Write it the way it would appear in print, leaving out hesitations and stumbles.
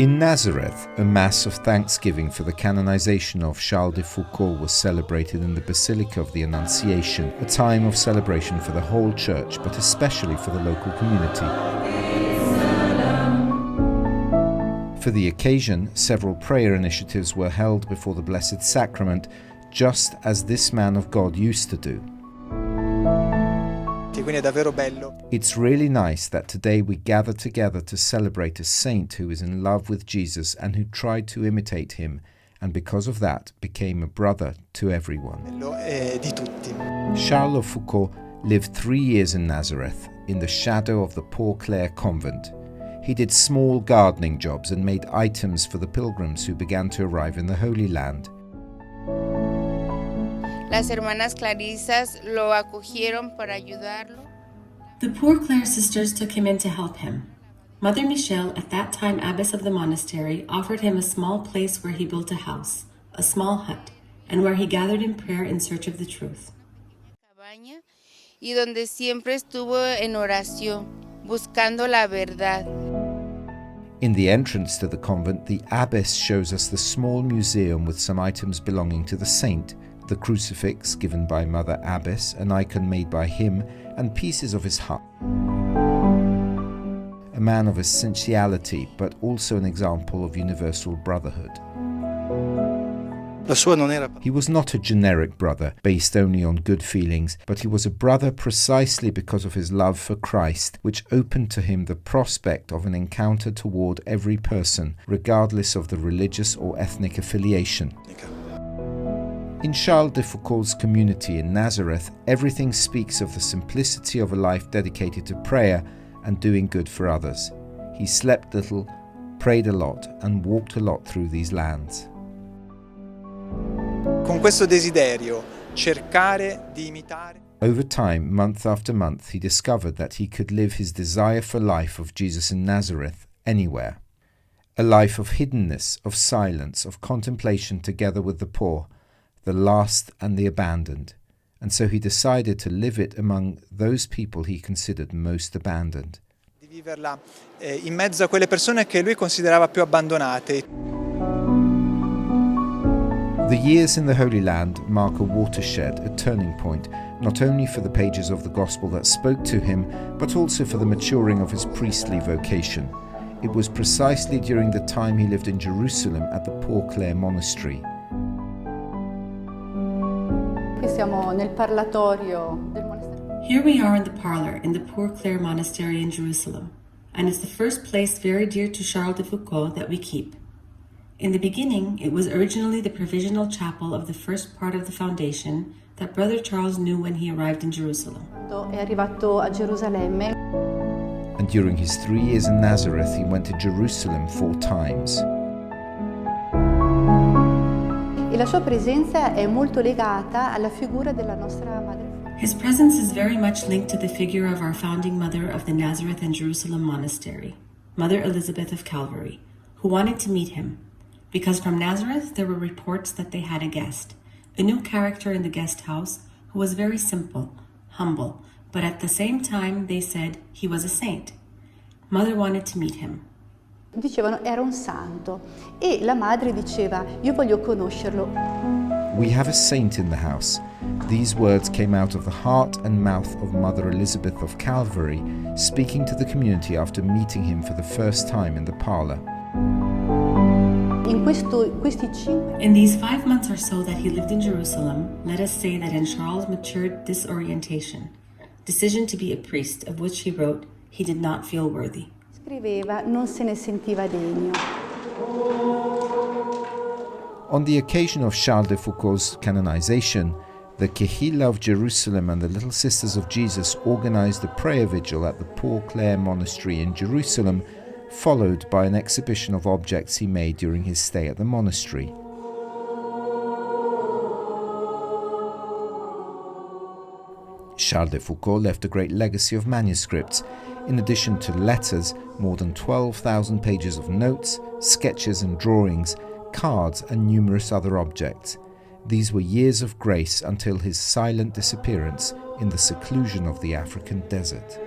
In Nazareth, a Mass of thanksgiving for the canonization of Charles de Foucauld was celebrated in the Basilica of the Annunciation, a time of celebration for the whole Church, but especially for the local community. For the occasion, several prayer initiatives were held before the Blessed Sacrament, just as this man of God used to do. It's really nice that today we gather together to celebrate a saint who is in love with Jesus and who tried to imitate him, and because of that became a brother to everyone. Charles de Foucauld lived 3 years in Nazareth, in the shadow of the Poor Clare convent. He did small gardening jobs and made items for the pilgrims who began to arrive in the Holy Land. Las hermanas clarisas lo acogieron para ayudarlo. The Poor Clare sisters took him in to help him. Mother Michelle, at that time abbess of the monastery, offered him a small place where he built a house, a small hut, and where he gathered in prayer in search of the truth. Cabaña, y donde siempre estuvo en oración, buscando la verdad. In the entrance to the convent, the abbess shows us the small museum with some items belonging to the saint, the crucifix given by Mother Abbess, an icon made by him, and pieces of his hut. A man of essentiality, but also an example of universal brotherhood. He was not a generic brother, based only on good feelings, but he was a brother precisely because of his love for Christ, which opened to him the prospect of an encounter toward every person, regardless of the religious or ethnic affiliation. In Charles de Foucauld's community in Nazareth, everything speaks of the simplicity of a life dedicated to prayer and doing good for others. He slept little, prayed a lot, and walked a lot through these lands. Over time, month after month, he discovered that he could live his desire for life of Jesus in Nazareth anywhere. A life of hiddenness, of silence, of contemplation together with the poor, the lost and the abandoned, and so he decided to live it among those people he considered most abandoned. In mezzo a quelle persone che lui considerava più abbandonate. The years in the Holy Land mark a watershed, a turning point, not only for the pages of the Gospel that spoke to him, but also for the maturing of his priestly vocation. It was precisely during the time he lived in Jerusalem at the Poor Clare monastery. Here we are in the parlor in the Poor Clare monastery in Jerusalem, and it's the first place very dear to Charles de Foucauld that we keep. In the beginning, it was originally the provisional chapel of the first part of the foundation that Brother Charles knew when he arrived in Jerusalem. And during his 3 years in Nazareth, he went to Jerusalem 4 times. His presence is very much linked to the figure of our founding mother of the Nazareth and Jerusalem monastery, Mother Elizabeth of Calvary, who wanted to meet him, because from Nazareth there were reports that they had a guest, a new character in the guest house who was very simple, humble, but at the same time they said he was a saint. Mother wanted to meet him. Dicevano era un santo e la madre diceva io voglio conoscerlo. We have a saint in the house. These words came out of the heart and mouth of Mother Elizabeth of Calvary, speaking to the community after meeting him for the first time in the parlor. In these 5 months or so that he lived in Jerusalem, let us say that in Charles matured this orientation, decision to be a priest, of which he wrote, he did not feel worthy. On the occasion of Charles de Foucauld's canonization, the Kehillah of Jerusalem and the Little Sisters of Jesus organized a prayer vigil at the Poor Clare monastery in Jerusalem, followed by an exhibition of objects he made during his stay at the monastery. Charles de Foucauld left a great legacy of manuscripts. In addition to letters, more than 12,000 pages of notes, sketches and drawings, cards and numerous other objects. These were years of grace until his silent disappearance in the seclusion of the African desert.